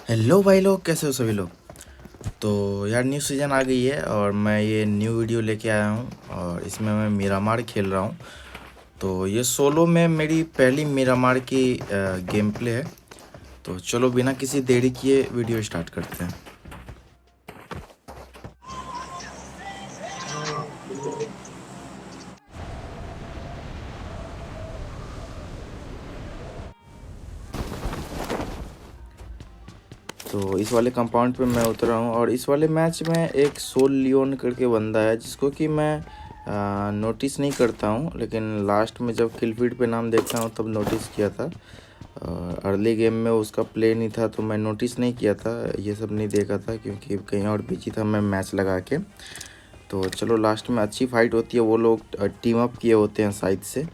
Hello भाई लोग, कैसे हो सभी लोग। तो यार न्यू सीज़न आ गई है और मैं ये न्यू वीडियो लेके आया हूँ और इसमें मैं मिरामार खेल रहा हूँ। तो ये सोलो में मेरी पहली मिरामार की गेम प्ले है। तो चलो बिना किसी देरी किए वीडियो स्टार्ट करते हैं। तो इस वाले कंपाउंड पे मैं उतरा हूँ और इस वाले मैच में एक सोल लियोन करके बंदा है जिसको कि मैं नोटिस नहीं करता हूँ, लेकिन लास्ट में जब किल फीड पे नाम देखता हूँ तब नोटिस किया था। अर्ली गेम में उसका प्ले नहीं था तो मैं नोटिस नहीं किया था, ये सब नहीं देखा था क्योंकि कहीं और बिजी था मैं मैच लगा के। तो चलो लास्ट में अच्छी फाइट होती है, वो लोग टीम अप किए होते हैं साइड से।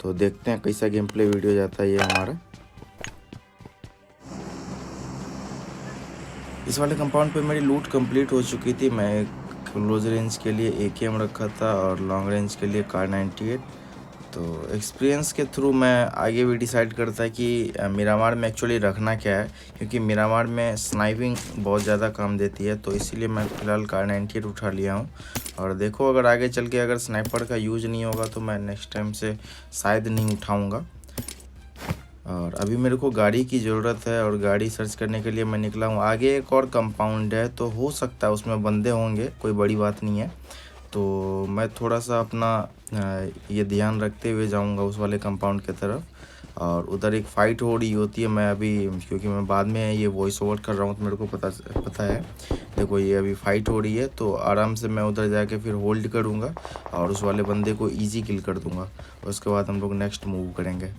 तो देखते हैं कैसा गेम प्ले वीडियो जाता है ये हमारा। इस वाले कंपाउंड पे मेरी लूट कंप्लीट हो चुकी थी। मैं क्लोज रेंज के लिए एकेएम रखा था और लॉन्ग रेंज के लिए कार 98। तो एक्सपीरियंस के थ्रू मैं आगे भी डिसाइड करता कि मिरामार में एक्चुअली रखना क्या है, क्योंकि मिरामार में स्नाइपिंग बहुत ज़्यादा काम देती है। तो इसीलिए मैं फ़िलहाल कार 98 उठा लिया हूँ। और देखो अगर आगे चल के अगर स्नाइपर का यूज़ नहीं होगा तो मैं नेक्स्ट टाइम से शायद नहीं उठाऊँगा। और अभी मेरे को गाड़ी की ज़रूरत है और गाड़ी सर्च करने के लिए मैं निकला हूँ। आगे एक और कंपाउंड है तो हो सकता है उसमें बंदे होंगे, कोई बड़ी बात नहीं है। तो मैं थोड़ा सा अपना ये ध्यान रखते हुए जाऊंगा उस वाले कंपाउंड की तरफ। और उधर एक फ़ाइट हो रही होती है, मैं अभी क्योंकि मैं बाद में ये वॉइस ओवर कर रहा हूँ तो मेरे को पता है। देखो ये अभी फ़ाइट हो रही है तो आराम से मैं उधर जाके फिर होल्ड करूँगा और उस वाले बंदे को ईजी किल कर दूँगा। उसके बाद हम लोग नेक्स्ट मूव करेंगे।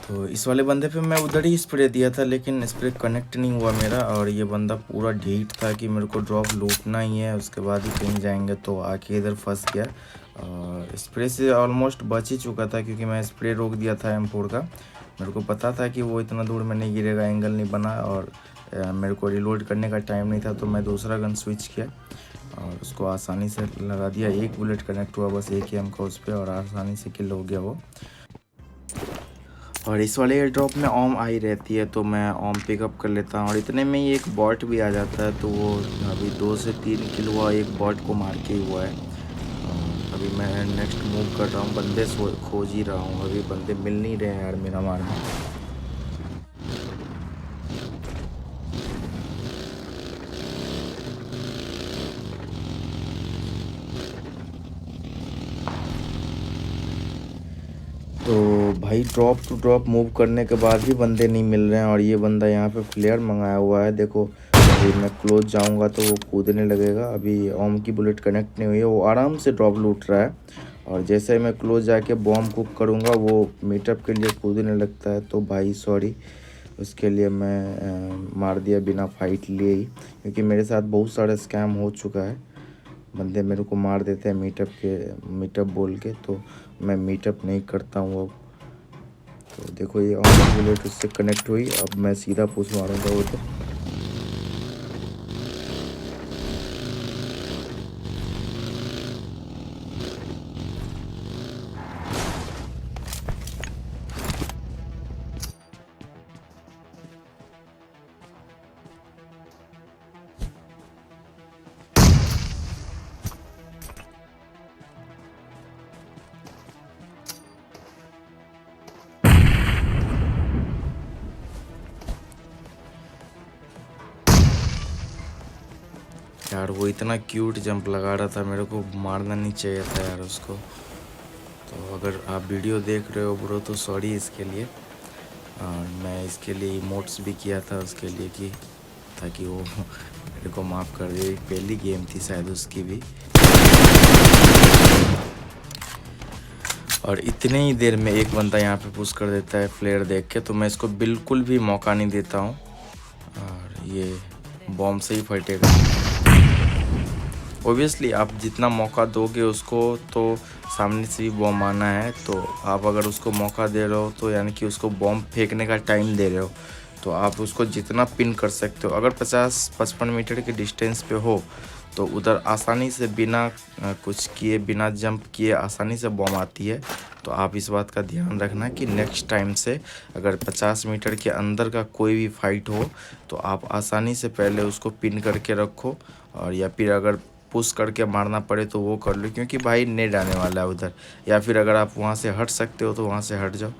तो इस वाले बंदे पे मैं उधर ही स्प्रे दिया था लेकिन स्प्रे कनेक्ट नहीं हुआ मेरा, और ये बंदा पूरा ढीठ था कि मेरे को ड्रॉप लूटना ही है, उसके बाद ही कहीं जाएंगे, तो आके इधर फंस गया। और स्प्रे से ऑलमोस्ट बच ही चुका था क्योंकि मैं स्प्रे रोक दिया था M4 का। मेरे को पता था कि वो इतना दूर में नहीं गिरेगा, एंगल नहीं बना, और मेरे को रिलोड करने का टाइम नहीं था तो मैं दूसरा गन स्विच किया और उसको आसानी से लगा दिया। एक बुलेट कनेक्ट हुआ बस AKM का उस पर और आसानी से किल हो गया वो। और इस वाले एयर ड्रॉप में ओम आई रहती है तो मैं ओम पिकअप कर लेता हूँ, और इतने में ही एक बॉट भी आ जाता है। तो वो अभी 2 से 3 किल हुआ, एक बॉट को मार के हुआ है। अभी मैं नेक्स्ट मूव कर रहा हूँ, बंदे खोज ही रहा हूँ, अभी बंदे मिल नहीं रहे हैं यार मेरा मारना। तो भाई ड्रॉप टू ड्रॉप मूव करने के बाद भी बंदे नहीं मिल रहे हैं, और ये बंदा यहाँ पे फ्लेयर मंगाया हुआ है। देखो अभी मैं क्लोज जाऊँगा तो वो कूदने लगेगा। अभी ओम की बुलेट कनेक्ट नहीं हुई है, वो आराम से ड्रॉप लूट रहा है, और जैसे ही मैं क्लोज जाके बॉम्ब कुक करूँगा वो मीटअप के लिए कूदने लगता है। तो भाई सॉरी, उसके लिए मैं मार दिया बिना फाइट लिए ही, क्योंकि मेरे साथ बहुत सारा स्कैम हो चुका है। बंदे मेरे को मार देते हैं मीटअप बोल के, तो मैं मीटअप नहीं करता हूँ अब। तो देखो ये ऑन बुलेट उससे कनेक्ट हुई, अब मैं सीधा पुश मारूंगा उधर। यार वो इतना क्यूट जंप लगा रहा था, मेरे को मारना नहीं चाहिए था यार उसको। तो अगर आप वीडियो देख रहे हो ब्रो तो सॉरी इसके लिए। और मैं इसके लिए इमोट्स भी किया था उसके लिए कि ताकि वो मेरे को माफ़ कर दे। पहली गेम थी शायद उसकी भी। और इतने ही देर में एक बंदा यहाँ पे पुश कर देता है फ्लेयर देख के, तो मैं इसको बिल्कुल भी मौका नहीं देता हूँ और ये बॉम्ब से ही फटेगा। ओबियसली आप जितना मौका दोगे उसको तो सामने से भी बॉम्ब आना है। तो आप अगर उसको मौका दे रहे हो तो यानी कि उसको बॉम्ब फेंकने का टाइम दे रहे हो, तो आप उसको जितना पिन कर सकते हो। अगर 50-55 मीटर के डिस्टेंस पे हो तो उधर आसानी से बिना कुछ किए, बिना जंप किए आसानी से बॉम्ब आती है। तो आप इस बात का ध्यान रखना कि नेक्स्ट टाइम से अगर 50 मीटर के अंदर का कोई भी फाइट हो तो आप आसानी से पहले उसको पिन करके रखो, और या फिर अगर पुश करके मारना पड़े तो वो कर लो, क्योंकि भाई नेड आने वाला है उधर। या फिर अगर आप वहाँ से हट सकते हो तो वहाँ से हट जाओ।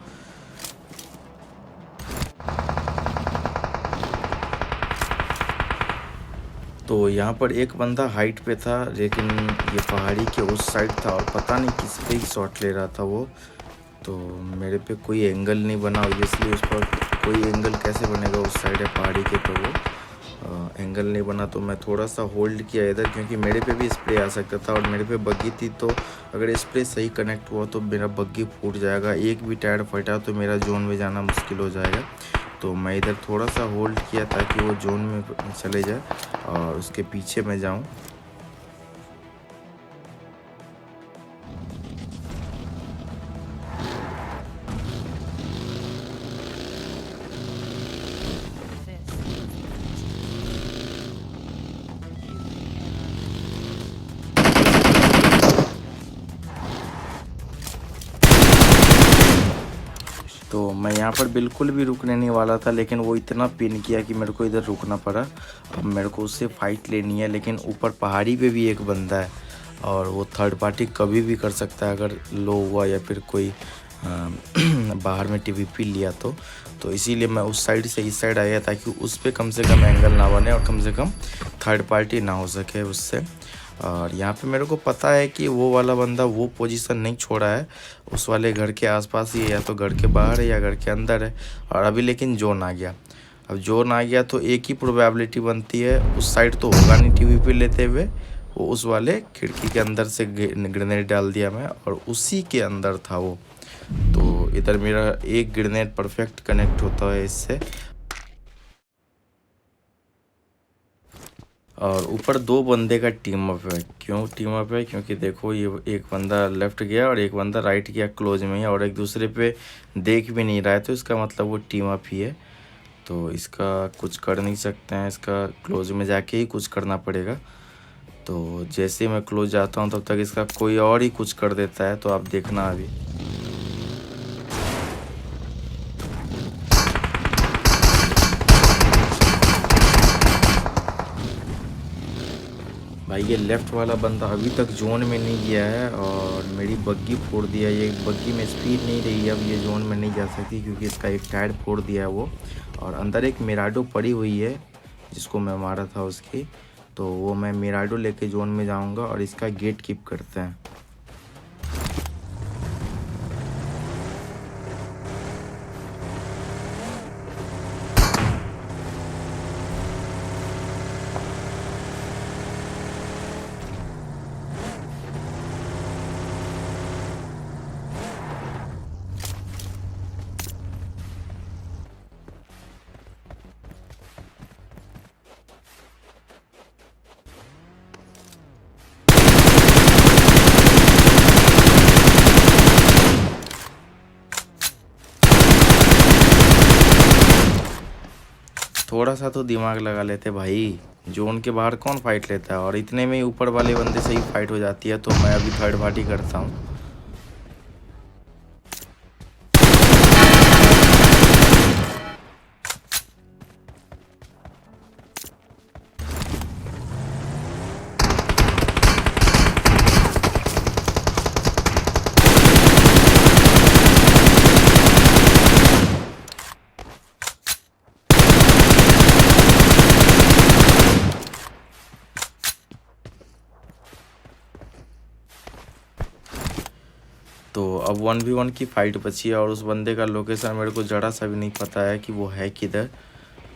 तो यहाँ पर एक बंदा हाइट पे था, लेकिन ये पहाड़ी के उस साइड था और पता नहीं किस पे ही शॉट ले रहा था वो। तो मेरे पे कोई एंगल नहीं बना, इसलिए उस पर कोई एंगल कैसे बनेगा, उस साइड है पहाड़ी के, तो वो एंगल नहीं बना। तो मैं थोड़ा सा होल्ड किया इधर, क्योंकि मेरे पे भी स्प्रे आ सकता था और मेरे पे बग्गी थी। तो अगर स्प्रे सही कनेक्ट हुआ तो मेरा बग्गी फूट जाएगा, एक भी टायर फटा तो मेरा जोन में जाना मुश्किल हो जाएगा। तो मैं इधर थोड़ा सा होल्ड किया ताकि वो जोन में चले जाए और उसके पीछे मैं जाऊँ। तो मैं यहाँ पर बिल्कुल भी रुकने नहीं वाला था, लेकिन वो इतना पिन किया कि मेरे को इधर रुकना पड़ा। अब मेरे को उससे फाइट लेनी है, लेकिन ऊपर पहाड़ी पे भी एक बंदा है और वो थर्ड पार्टी कभी भी कर सकता है अगर लो हुआ या फिर कोई बाहर में टीवीपी लिया तो इसीलिए मैं उस साइड से इस साइड आया ताकि उस पर कम से कम एंगल ना बने और कम से कम थर्ड पार्टी ना हो सके उससे। और यहाँ पे मेरे को पता है कि वो वाला बंदा वो पोजीशन नहीं छोड़ा है, उस वाले घर के आसपास ही है, या तो घर के बाहर है या घर के अंदर है। और अभी लेकिन जोन आ गया। अब जोन आ गया तो एक ही प्रोबेबिलिटी बनती है, उस साइड तो होगा नहीं टीवीपी लेते हुए, वो उस वाले खिड़की के अंदर से ग्रेनेड डाल दिया मैं और उसी के अंदर था वो। तो इधर मेरा एक ग्रेनेड परफेक्ट कनेक्ट होता है इससे। और ऊपर दो बंदे का टीम अप है। क्यों टीम अप है? क्योंकि देखो ये एक बंदा लेफ्ट गया और एक बंदा राइट गया क्लोज में ही, और एक दूसरे पे देख भी नहीं रहा है, तो इसका मतलब वो टीम अप ही है। तो इसका कुछ कर नहीं सकते हैं, इसका क्लोज में जाके ही कुछ करना पड़ेगा। तो जैसे मैं क्लोज जाता हूँ तब तक इसका कोई और ही कुछ कर देता है, तो आप देखना अभी। भाई ये लेफ़्ट वाला बंदा अभी तक जोन में नहीं गया है और मेरी बग्गी फोड़ दिया। ये बग्गी में स्पीड नहीं रही, अब ये जोन में नहीं जा सकती क्योंकि इसका एक टायर फोड़ दिया है वो। और अंदर एक मिराडो पड़ी हुई है जिसको मैं मारा था उसकी, तो वो मैं मिराडो लेके जोन में जाऊंगा और इसका गेट कीप करते हैं। थोड़ा सा तो दिमाग लगा लेते भाई, जोन के बाहर कौन फाइट लेता है, और इतने में ही ऊपर वाले बंदे से ही फाइट हो जाती है। तो मैं अभी थर्ड पार्टी करता हूँ। अब 1v1 की फ़ाइट बची है और उस बंदे का लोकेशन मेरे को ज़रा सा भी नहीं पता है कि वो है किधर,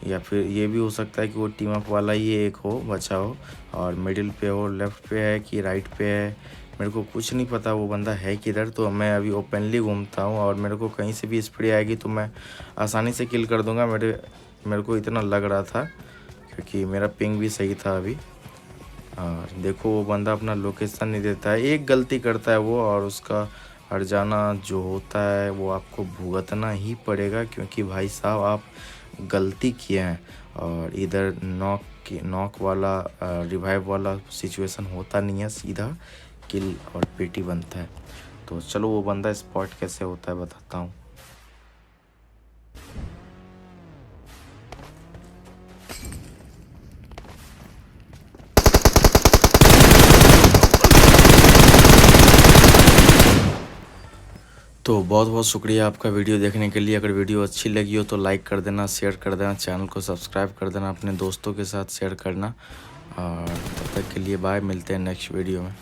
या फिर ये भी हो सकता है कि वो टीम अप वाला ही एक हो बचा हो और मिडिल पे हो, लेफ़्ट पे है कि राइट पे है, मेरे को कुछ नहीं पता वो बंदा है किधर। तो मैं अभी ओपनली घूमता हूँ और मेरे को कहीं से भी स्प्रे आएगी तो मैं आसानी से किल कर दूँगा। मेरे को इतना लग रहा था क्योंकि मेरा पिंग भी सही था अभी। और देखो वो बंदा अपना लोकेशन नहीं देता है, एक गलती करता है वो और उसका हट जाना जो होता है वो आपको भुगतना ही पड़ेगा, क्योंकि भाई साहब आप गलती किए हैं और इधर नॉक वाला रिवाइव वाला सिचुएशन होता नहीं है, सीधा किल और पेटी बनता है। तो चलो वो बंदा स्पॉट कैसे होता है बताता हूँ। तो बहुत बहुत शुक्रिया आपका वीडियो देखने के लिए। अगर वीडियो अच्छी लगी हो तो लाइक कर देना, शेयर कर देना, चैनल को सब्सक्राइब कर देना, अपने दोस्तों के साथ शेयर करना। और तब तक के लिए बाय, मिलते हैं नेक्स्ट वीडियो में।